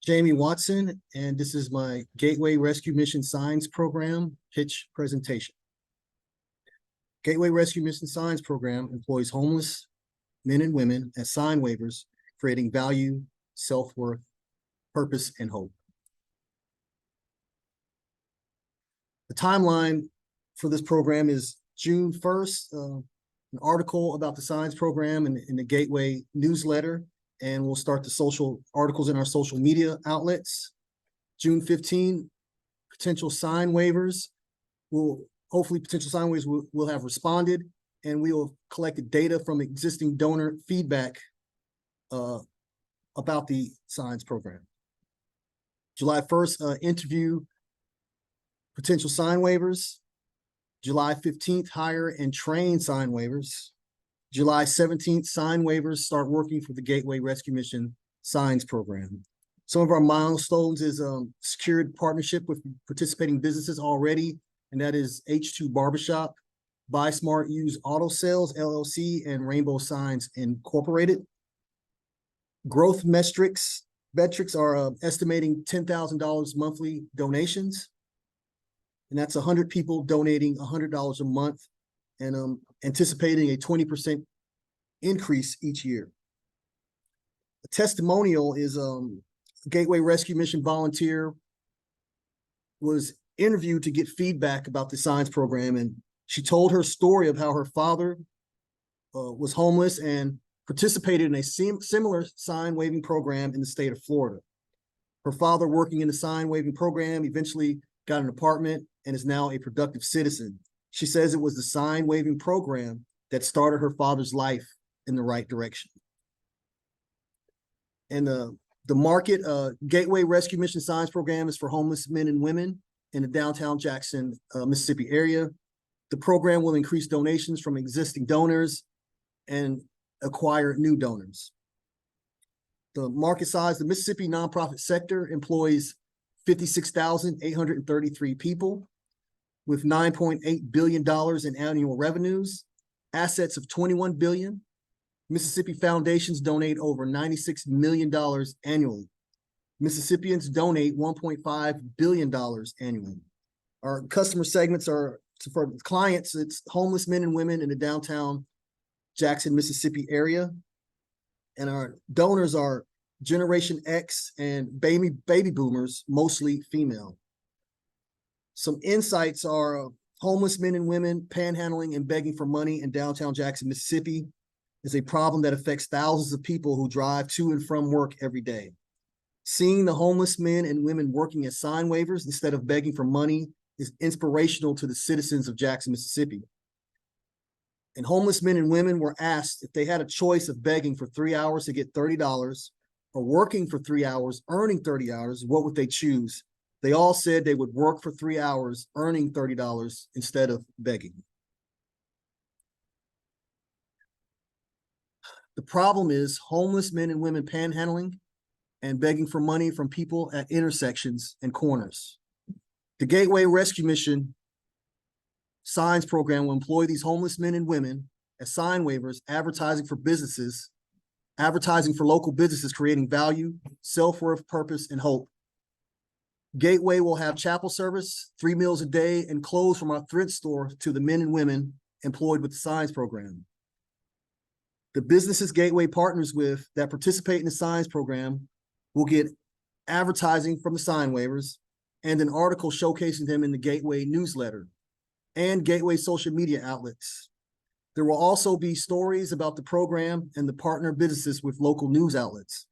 Jamie Watson, and this is my Gateway Rescue Mission Signs Program pitch presentation. Gateway Rescue Mission Signs Program employs homeless men and women as sign waivers, creating value, self-worth, purpose, and hope. The timeline for this program is June 1st, an article about the signs program in the Gateway newsletter, and we'll start the social articles in our social media outlets. June 15, potential sign waivers hopefully potential sign waivers will have responded, and we will have collected data from existing donor feedback about the signs program. July 1st, interview potential sign waivers. July 15th, hire and train sign waivers. July 17th, sign waivers start working for the Gateway Rescue Mission Signs Program. Some of our milestones is secured partnership with participating businesses already, and that is H2 Barbershop, Buy Smart Used Auto Sales, LLC, and Rainbow Signs Incorporated. Growth metrics are estimating $10,000 monthly donations, and that's 100 people donating $100 a month, and anticipating a 20% increase each year. A testimonial is Gateway Rescue Mission volunteer was interviewed to get feedback about the signs program, and she told her story of how her father was homeless and participated in a similar sign waving program in the state of Florida. Her father, working in the sign waving program, eventually got an apartment and is now a productive citizen. She says it was the sign waving program that started her father's life in the right direction. And the market, Gateway Rescue Mission Signs Program is for homeless men and women in the downtown Jackson, Mississippi area. The program will increase donations from existing donors and acquire new donors. The market size, the Mississippi nonprofit sector employs 56,833 people with $9.8 billion in annual revenues, assets of $21 billion. Mississippi foundations donate over $96 million annually. Mississippians donate $1.5 billion annually. Our customer segments are, for clients, it's homeless men and women in the downtown Jackson, Mississippi area. And our donors are Generation X and baby boomers, mostly female. Some insights are homeless men and women panhandling and begging for money in downtown Jackson, Mississippi is a problem that affects thousands of people who drive to and from work every day. Seeing the homeless men and women working as sign waivers instead of begging for money is inspirational to the citizens of Jackson, Mississippi. And homeless men and women were asked if they had a choice of begging for 3 hours to get $30 or working for 3 hours, earning $30, what would they choose? They all said they would work for 3 hours, earning $30 instead of begging. The problem is homeless men and women panhandling and begging for money from people at intersections and corners. The Gateway Rescue Mission Signs Program will employ these homeless men and women as sign waivers, advertising for businesses, advertising for local businesses, creating value, self-worth, purpose, and hope. Gateway will have chapel service, 3 meals a day, and clothes from our thrift store to the men and women employed with the signs program. The businesses Gateway partners with that participate in the signs program will get advertising from the sign waivers and an article showcasing them in the Gateway newsletter and Gateway social media outlets. There will also be stories about the program and the partner businesses with local news outlets.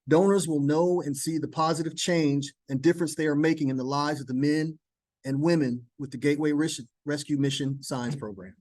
Donors will know and see the positive change and difference they are making in the lives of the men and women with the Gateway Rescue Mission Signs Program.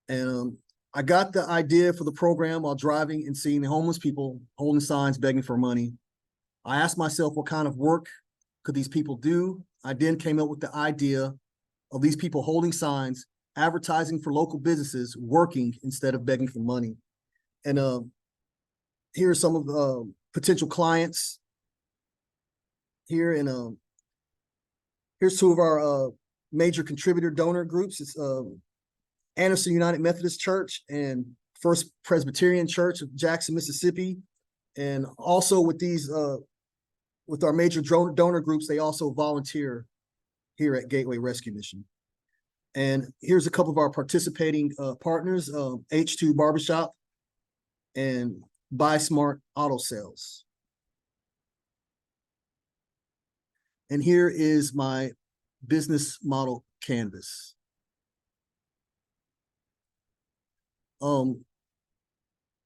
And I got the idea for the program while driving and seeing the homeless people holding signs begging for money. I asked myself, what kind of work could these people do? I then came up with the idea of these people holding signs, advertising for local businesses, working instead of begging for money. And here are some of the potential clients here. And here's two of our major contributor donor groups. It's Anderson United Methodist Church and First Presbyterian Church of Jackson, Mississippi. And also with these, with our major donor groups, they also volunteer here at Gateway Rescue Mission. And here's a couple of our participating partners, H2 Barbershop and Buy Smart Auto Sales. And here is my business model canvas.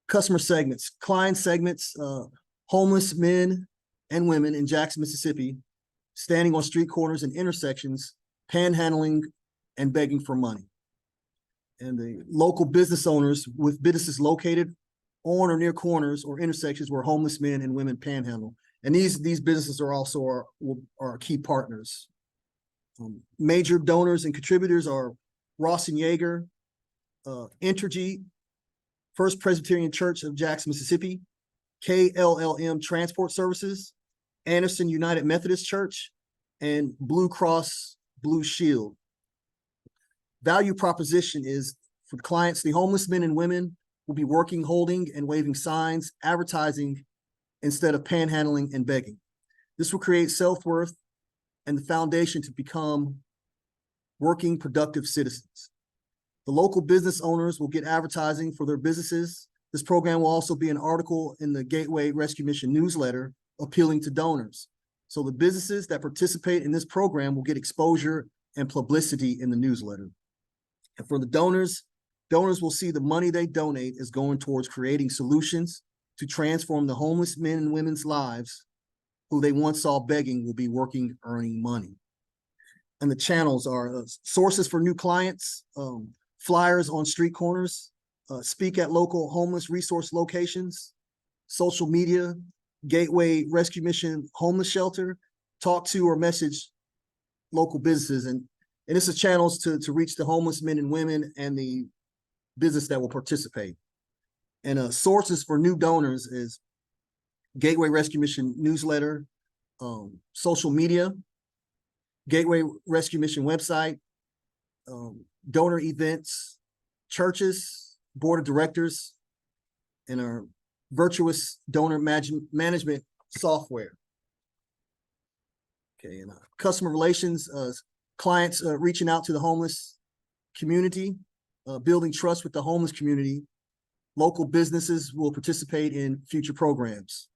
Customer segments, client segments, homeless men and women in Jackson, Mississippi, standing on street corners and intersections, panhandling and begging for money. And the local business owners with businesses located on or near corners or intersections where homeless men and women panhandle. And these businesses are also our key partners. Major donors and contributors are Ross and Yeager, Entergy, First Presbyterian Church of Jackson, Mississippi, KLLM Transport Services, Anderson United Methodist Church, and Blue Cross Blue Shield. Value proposition is for clients, the homeless men and women will be working, holding, and waving signs, advertising instead of panhandling and begging. This will create self-worth and the foundation to become working, productive citizens. The local business owners will get advertising for their businesses. This program will also be an article in the Gateway Rescue Mission newsletter appealing to donors. So the businesses that participate in this program will get exposure and publicity in the newsletter. And for the donors will see the money they donate is going towards creating solutions to transform the homeless men and women's lives who they once saw begging will be working, earning money. And the channels are sources for new clients, flyers on street corners, speak at local homeless resource locations, social media, Gateway Rescue Mission homeless shelter, talk to or message local businesses. And this is channels to reach the homeless men and women and the business that will participate. And sources for new donors is Gateway Rescue Mission newsletter, social media, Gateway Rescue Mission website, donor events, churches, board of directors, and our virtuous donor management software. Okay, and customer relations, clients reaching out to the homeless community, building trust with the homeless community. Local businesses will participate in future programs.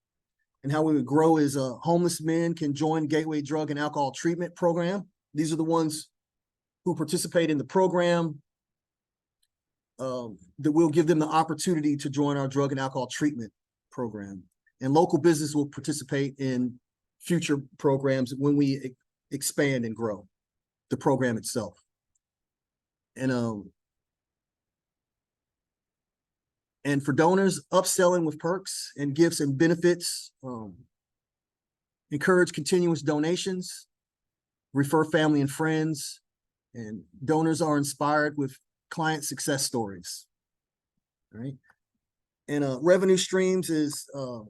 And how we would grow is homeless men can join Gateway Drug and Alcohol Treatment Program. These are the ones who participate in the program that will give them the opportunity to join our drug and alcohol treatment program. And local business will participate in future programs when we expand and grow the program itself. And for donors, upselling with perks and gifts and benefits, encourage continuous donations, refer family and friends, and donors are inspired with client success stories, right? And revenue streams is the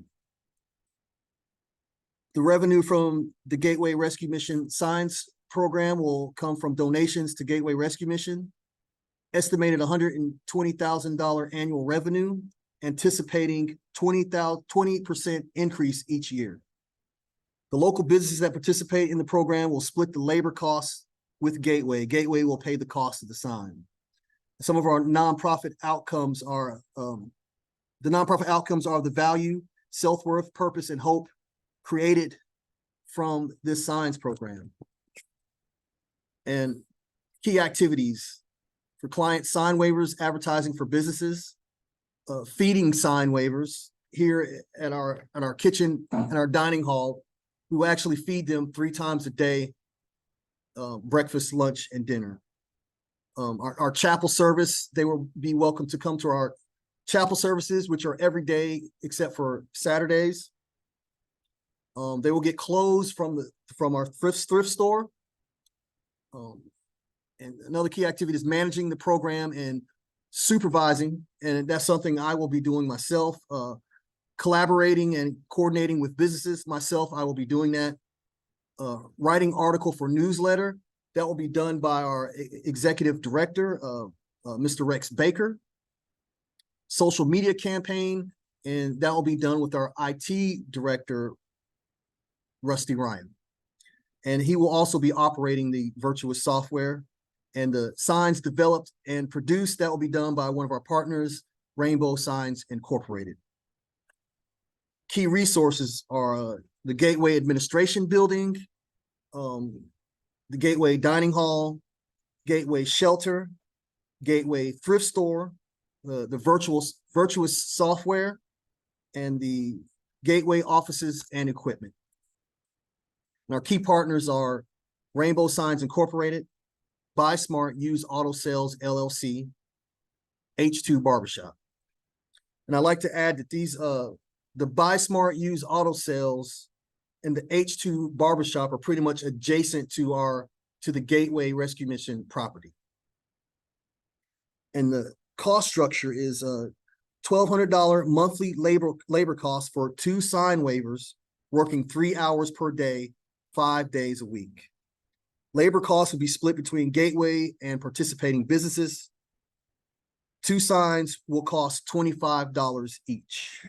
revenue from the Gateway Rescue Mission Signs program will come from donations to Gateway Rescue Mission. Estimated $120,000 annual revenue, anticipating 20% increase each year. The local businesses that participate in the program will split the labor costs with Gateway. Gateway will pay the cost of the sign. Some of our nonprofit outcomes are the value, self-worth, purpose, and hope created from this signs program. And key activities for clients: sign waivers, advertising for businesses, feeding sign waivers here at our kitchen and our dining hall. We will actually feed them 3 times a day, breakfast, lunch, and dinner. Our chapel service, they will be welcome to come to our chapel services, which are every day except for Saturdays. They will get clothes from our thrift store. And another key activity is managing the program and supervising, and that's something I will be doing myself. Collaborating and coordinating with businesses myself, I will be doing that. Writing article for newsletter, that will be done by our executive director, Mr. Rex Baker. Social media campaign, and that will be done with our IT director, Rusty Ryan. And he will also be operating the Virtuous software, and the signs developed and produced, that will be done by one of our partners, Rainbow Signs Incorporated. Key resources are the Gateway Administration Building, the Gateway Dining Hall, Gateway Shelter, Gateway Thrift Store, the Virtuous software, and the Gateway offices and equipment. And our key partners are Rainbow Signs Incorporated, Buy Smart Used Auto Sales LLC, H2 Barbershop. And I'd like to add that these, the Buy Smart Used Auto Sales and the H2 Barbershop are pretty much adjacent to the Gateway Rescue Mission property. And the cost structure is $1,200 monthly labor cost for 2 sign waivers, working 3 hours per day, 5 days a week. Labor costs will be split between Gateway and participating businesses. 2 signs will cost $25 each.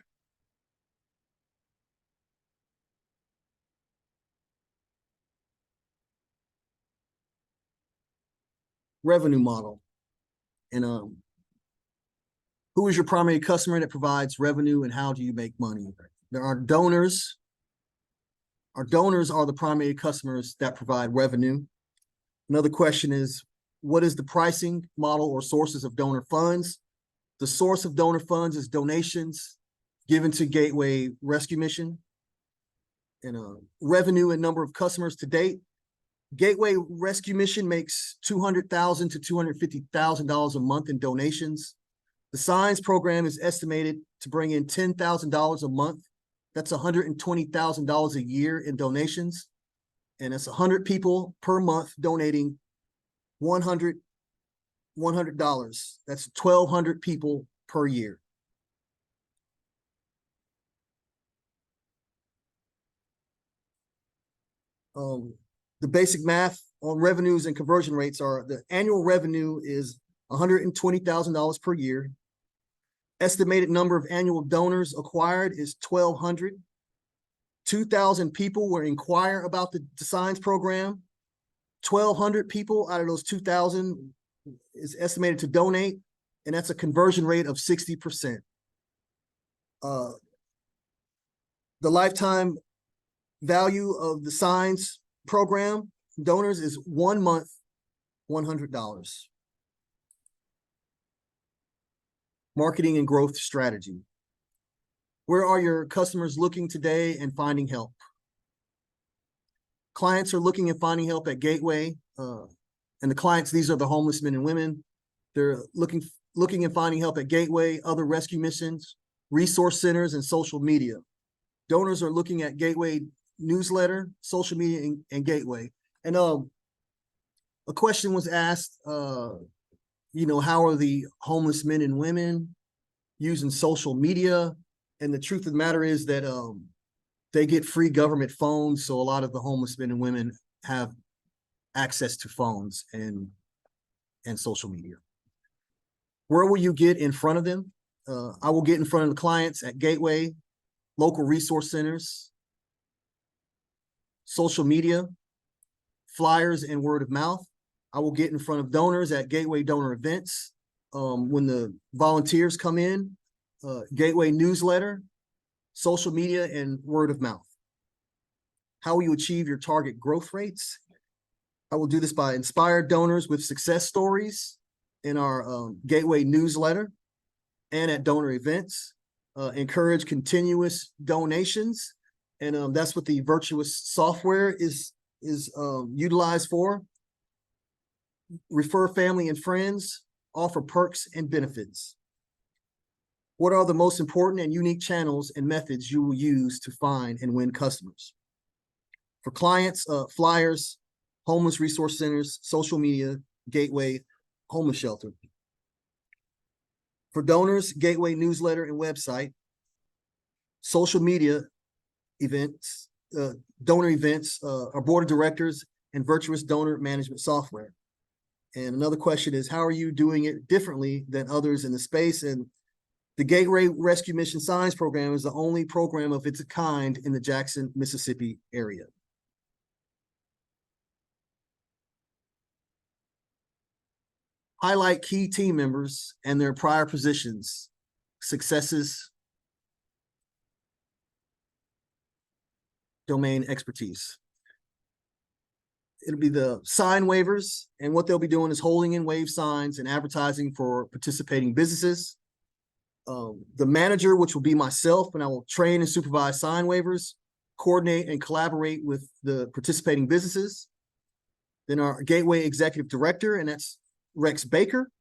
Revenue model. And who is your primary customer that provides revenue, and how do you make money? There are donors. Our donors are the primary customers that provide revenue. Another question is, what is the pricing model or sources of donor funds? The source of donor funds is donations given to Gateway Rescue Mission. And revenue and number of customers to date. Gateway Rescue Mission makes $200,000 to $250,000 a month in donations. The Signs program is estimated to bring in $10,000 a month. That's $120,000 a year in donations. And it's 100 people per month donating $100. That's 1,200 people per year. The basic math on revenues and conversion rates are: the annual revenue is $120,000 per year. Estimated number of annual donors acquired is 1,200. 2,000 people will inquire about the Signs program. 1,200 people out of those 2,000 is estimated to donate, and that's a conversion rate of 60%. The lifetime value of the Signs program donors is 1 month, $100. Marketing and growth strategy. Where are your customers looking today and finding help? Clients are looking and finding help at Gateway. And the clients, these are the homeless men and women. They're looking and finding help at Gateway, other rescue missions, resource centers, and social media. Donors are looking at Gateway newsletter, social media, and Gateway. And a question was asked, how are the homeless men and women using social media? And the truth of the matter is that they get free government phones, so a lot of the homeless men and women have access to phones and social media. Where will you get in front of them? I will get in front of the clients at Gateway, local resource centers, social media, flyers, and word of mouth. I will get in front of donors at Gateway donor events. When the volunteers come in, Gateway newsletter, social media, and word of mouth. How will you achieve your target growth rates? I will do this by inspire donors with success stories in our Gateway newsletter and at donor events. Encourage continuous donations, and that's what the Virtuous software is utilized for. Refer family and friends, offer perks and benefits. What are the most important and unique channels and methods you will use to find and win customers? For clients, flyers, homeless resource centers, social media, Gateway, homeless shelter. For donors, Gateway newsletter and website, social media events, donor events, our board of directors, and Virtuous donor management software. And another question is, how are you doing it differently than others in the space? And The Gateway Rescue Mission Signs Program is the only program of its kind in the Jackson, Mississippi area. Highlight key team members and their prior positions, successes, domain expertise. It'll be the sign waivers, and what they'll be doing is holding in wave signs and advertising for participating businesses. The manager, which will be myself, and I will train and supervise sign waivers, coordinate and collaborate with the participating businesses. Then our Gateway Executive Director, and that's Rex Baker,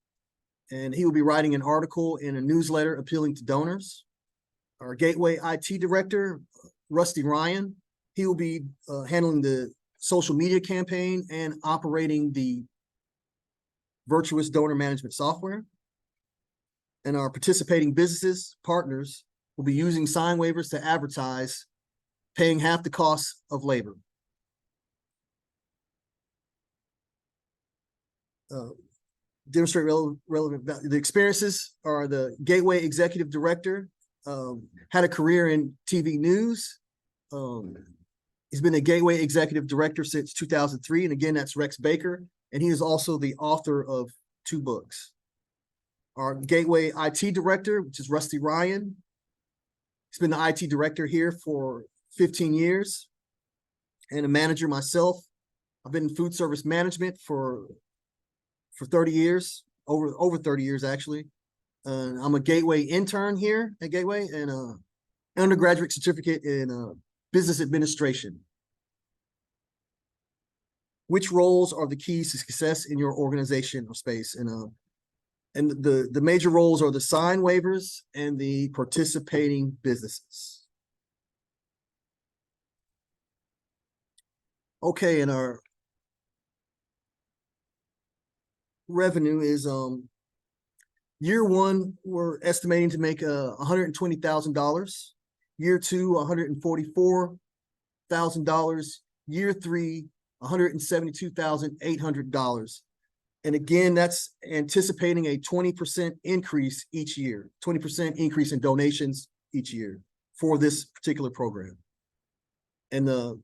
and he will be writing an article in a newsletter appealing to donors. Our Gateway IT Director, Rusty Ryan, he will be handling the social media campaign and operating the Virtuous donor management software. And our participating businesses, partners, will be using sign waivers to advertise, paying half the cost of labor. Demonstrate relevant value. The experiences are the Gateway Executive Director, had a career in TV news. He's been a Gateway Executive Director since 2003. And again, that's Rex Baker. And he is also the author of 2 books. Our Gateway IT Director, which is Rusty Ryan. He's been the IT Director here for 15 years. And a manager myself. I've been in food service management for 30 years, over 30 years actually. I'm a Gateway intern here at Gateway, and an undergraduate certificate in business administration. Which roles are the keys to success in your organization or space? And the major roles are the sign waivers and the participating businesses. Okay, and our revenue is year 1, we're estimating to make $120,000. Year 2, $144,000. Year 3, $172,800. And again, that's anticipating a 20% increase each year, 20% increase in donations each year for this particular program. And our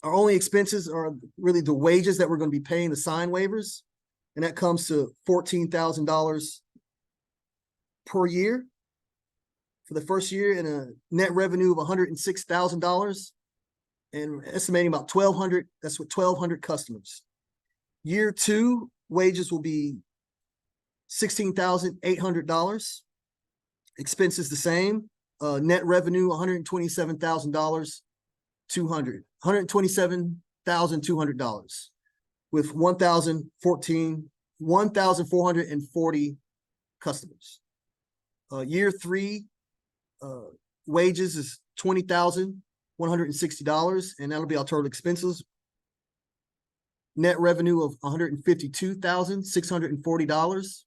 only expenses are really the wages that we're going to be paying the sign waivers. And that comes to $14,000 per year for the first year, and a net revenue of $106,000, and estimating about 1,200. That's with 1,200 customers. Year 2 wages will be $16,800. Expenses the same. Net revenue $127,200. $127,200 with 1,440 customers. Year 3 wages is $20,160, and that'll be our total expenses. Net revenue of $152,640,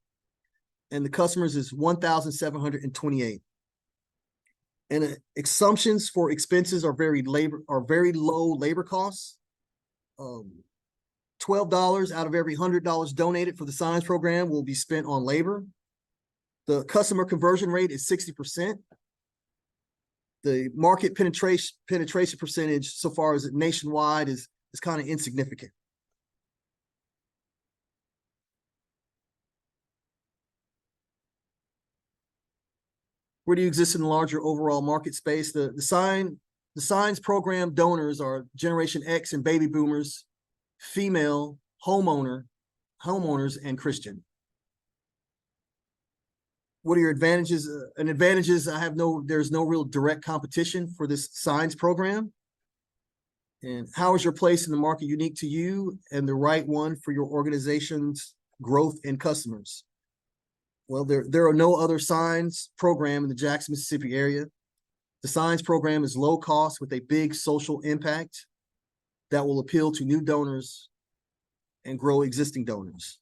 and the customers is 1,728. And assumptions for expenses are very low labor costs. $12 out of every $100 donated for the signs program will be spent on labor. The customer conversion rate is 60%. The market penetration percentage so far as nationwide is kind of insignificant. Where do you exist in the larger overall market space? The signs program donors are Generation X and baby boomers, female, homeowners, and Christian. What are your advantages? An advantage is there's no real direct competition for this signs program. And how is your place in the market unique to you and the right one for your organization's growth and customers? Well, there are no other signs program in the Jackson, Mississippi area. The signs program is low cost with a big social impact that will appeal to new donors and grow existing donors.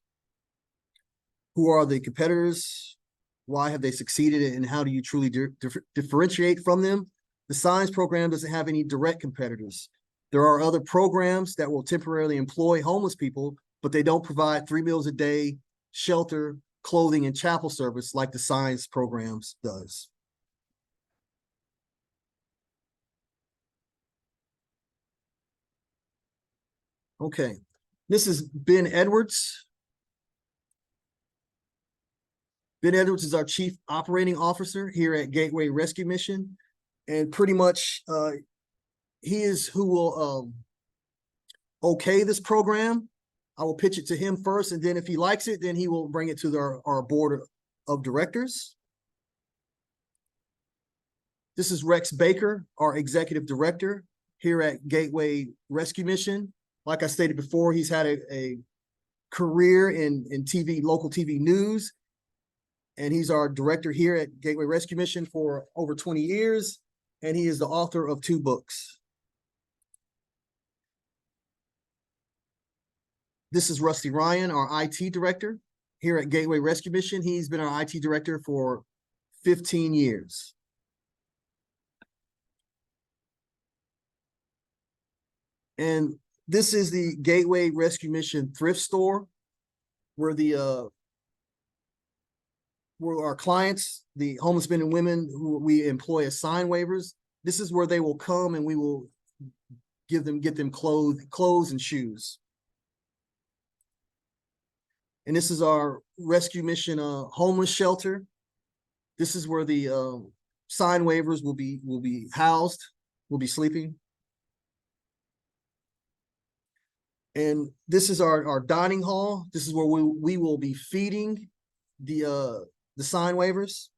Who are the competitors? Why have they succeeded, and how do you truly differentiate from them? The signs program doesn't have any direct competitors. There are other programs that will temporarily employ homeless people, but they don't provide 3 meals a day, shelter, clothing and chapel service like the signs programs does. Okay, this is Ben Edwards. Ben Edwards is our Chief Operating Officer here at Gateway Rescue Mission. And pretty much he is who will okay this program. I will pitch it to him first, and then if he likes it, then he will bring it to our board of directors. This is Rex Baker, our Executive Director here at Gateway Rescue Mission. Like I stated before, he's had a career in TV, local TV news, and he's our director here at Gateway Rescue Mission for over 20 years, and he is the author of 2 books. This is Rusty Ryan, our IT Director here at Gateway Rescue Mission. He's been our IT Director for 15 years. And this is the Gateway Rescue Mission thrift store, where where our clients, the homeless men and women who we employ as sign waivers, this is where they will come and we will get them clothes and shoes. And this is our Rescue Mission homeless shelter. This is where the sign waivers will be housed, will be sleeping. And this is our dining hall. This is where we will be feeding the sign waivers.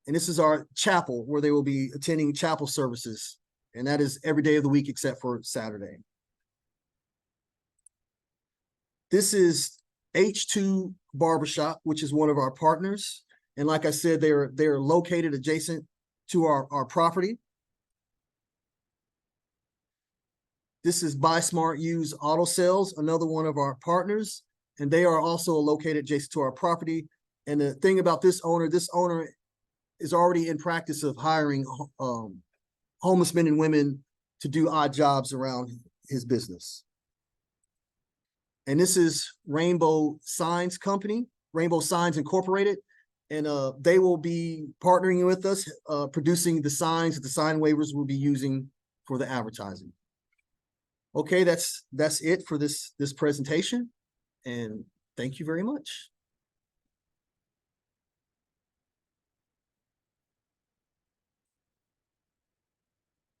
And this is our chapel, where they will be attending chapel services. And that is every day of the week except for Saturday. This is H2 Barbershop, which is one of our partners. And like I said, they're located adjacent to our property. This is Buy Smart Used Auto Sales, another one of our partners, and they are also located adjacent to our property. And the thing about this owner is already in practice of hiring homeless men and women to do odd jobs around his business. And this is Rainbow Signs Company, Rainbow Signs Incorporated, and they will be partnering with us, producing the signs that the sign waivers will be using for the advertising. Okay, that's it for this presentation, and thank you very much.